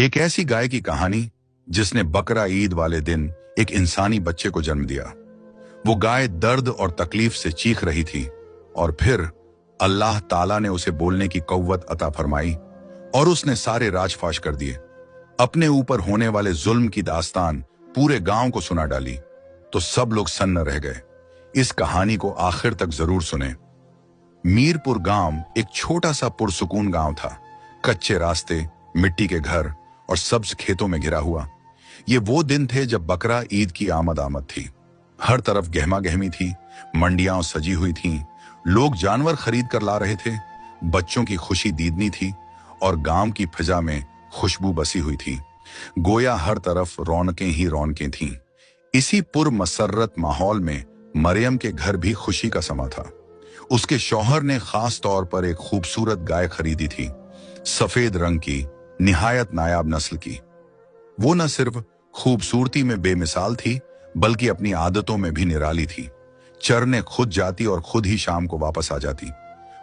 एक ऐसी गाय की कहानी जिसने बकरा ईद वाले दिन एक इंसानी बच्चे को जन्म दिया। वो गाय दर्द और तकलीफ से चीख रही थी और फिर अल्लाह ताला ने उसे बोलने की कव्वत अता फरमाई और उसने सारे राजफाश कर दिए। अपने ऊपर होने वाले जुल्म की दास्तान पूरे गांव को सुना डाली तो सब लोग सन्न रह गए। इस कहानी को आखिर तक जरूर सुने। मीरपुर गांव एक छोटा सा पुरसुकून गांव था। कच्चे रास्ते, मिट्टी के घर और सब्ज खेतों में घिरा हुआ। ये वो दिन थे जब बकरा ईद की आमद थी। हर तरफ गहमा गहमी थी, मंडियां सजी हुई थीं, लोग जानवर खरीद कर ला रहे थे, बच्चों की खुशी दीदनी थी और गांव की फिजा में खुशबू बसी हुई थी। गोया हर तरफ रौनकें ही रौनकें थीं। इसी पुरमसर्रत माहौल में मरियम के घर भी खुशी का समा था। उसके शौहर ने खास तौर पर एक खूबसूरत गाय खरीदी थी, सफेद रंग की, निहायत नायाब नस्ल की। वो न सिर्फ खूबसूरती में बेमिसाल थी बल्कि अपनी आदतों में भी निराली थी। चरने खुद जाती और खुद ही शाम को वापस आ जाती।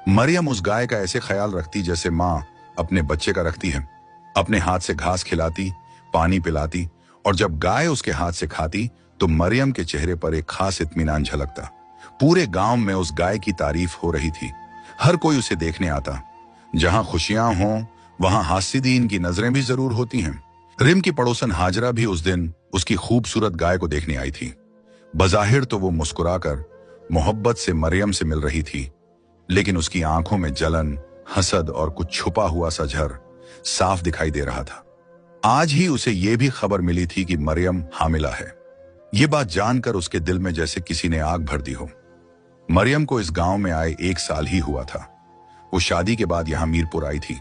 मरियम उस गाय का ऐसे ख्याल रखती जैसे माँ अपने बच्चे का रखती है। अपने हाथ से घास खिलाती, पानी पिलाती और जब गाय उसके हाथ से खाती तो मरियम के चेहरे पर एक खास इत्मीनान झलकता। पूरे गांव में उस गाय की तारीफ हो रही थी। हर कोई उसे देखने आता। जहां खुशियां हों वहां हासिदीन की नजरें भी जरूर होती हैं। रिम की पड़ोसन हाजरा भी उस दिन उसकी खूबसूरत गाय को देखने आई थी। बज़ाहिर तो वो मुस्कुराकर मोहब्बत से मरियम से मिल रही थी, लेकिन उसकी आंखों में जलन, हसद और कुछ छुपा हुआ सा झर साफ दिखाई दे रहा था। आज ही उसे यह भी खबर मिली थी कि मरियम हामिला है। ये बात जानकर उसके दिल में जैसे किसी ने आग भर दी हो। मरियम को इस गांव में आए 1 साल ही हुआ था। वो शादी के बाद यहां मीरपुर आई थी।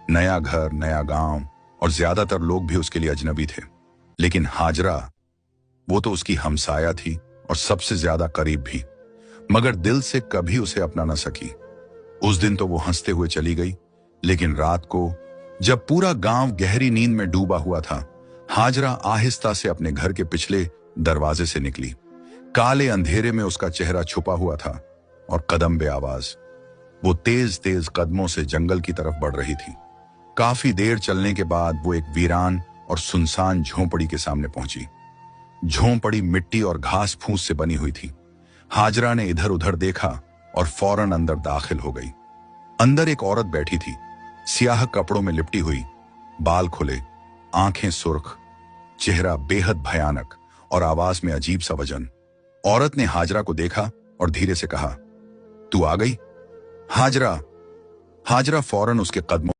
नया घर, नया गांव और ज्यादातर लोग भी उसके लिए अजनबी थे। लेकिन हाजरा, वो तो उसकी हमसाया थी और सबसे ज्यादा करीब भी, मगर दिल से कभी उसे अपना न सकी। उस दिन तो वो हंसते हुए चली गई, लेकिन रात को जब पूरा गांव गहरी नींद में डूबा हुआ था, हाजरा आहिस्ता से अपने घर के पिछले दरवाजे से निकली। काले अंधेरे में उसका चेहरा छुपा हुआ था और कदम बे आवाज वो तेज तेज कदमों से जंगल की तरफ बढ़ रही थी। काफी देर चलने के बाद वो एक वीरान और सुनसान झोंपड़ी के सामने पहुंची। झोंपड़ी मिट्टी और घास फूस से बनी हुई थी। हाजरा ने इधर उधर देखा और फौरन अंदर दाखिल हो गई। अंदर एक औरत बैठी थी, सियाह कपड़ों में लिपटी हुई, बाल खुले, आंखें सुर्ख, चेहरा बेहद भयानक और आवाज में अजीब सा वजन। औरत ने हाजरा को देखा और धीरे से कहा, तू आ गई? हाजरा फौरन उसके कदमों